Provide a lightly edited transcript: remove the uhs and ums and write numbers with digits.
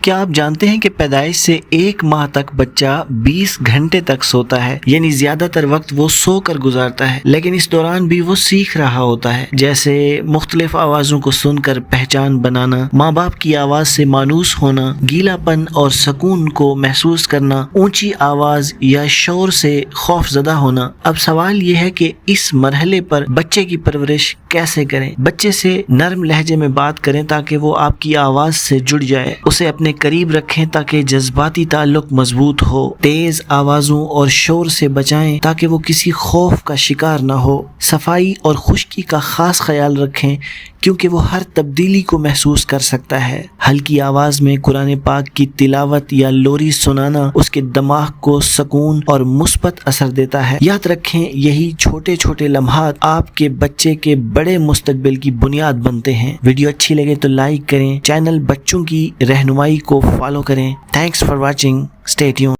کیا آپ جانتے ہیں کہ پیدائش سے 1 ماہ تک بچہ 20 گھنٹے تک سوتا ہے، یعنی زیادہ تر وقت وہ سو کر گزارتا ہے، لیکن اس دوران بھی وہ سیکھ رہا ہوتا ہے، جیسے مختلف آوازوں کو سن کر پہچان بنانا، ماں باپ کی آواز سے مانوس ہونا، گیلا پن اور سکون کو محسوس کرنا، اونچی آواز یا شور سے خوف زدہ ہونا۔ اب سوال یہ ہے کہ اس مرحلے پر بچے کی پرورش کیسے کریں؟ بچے سے نرم لہجے میں بات کریں تاکہ وہ آپ کی آواز سے جڑ جائے، اسے اپنے قریب رکھیں تاکہ جذباتی تعلق مضبوط ہو، تیز آوازوں اور شور سے بچائیں تاکہ وہ کسی خوف کا شکار نہ ہو، صفائی اور خشکی کا خاص خیال رکھیں کیونکہ وہ ہر تبدیلی کو محسوس کر سکتا ہے۔ ہلکی آواز میں قرآن پاک کی تلاوت یا لوری سنانا اس کے دماغ کو سکون اور مثبت اثر دیتا ہے۔ یاد رکھیں، یہی چھوٹے چھوٹے لمحات آپ کے بچے کے بڑے مستقبل کی بنیاد بنتے ہیں۔ ویڈیو اچھی لگے تو لائک کریں، چینل بچوں کی رہنمائی کو فالو کریں۔ Thanks for watching, stay tune.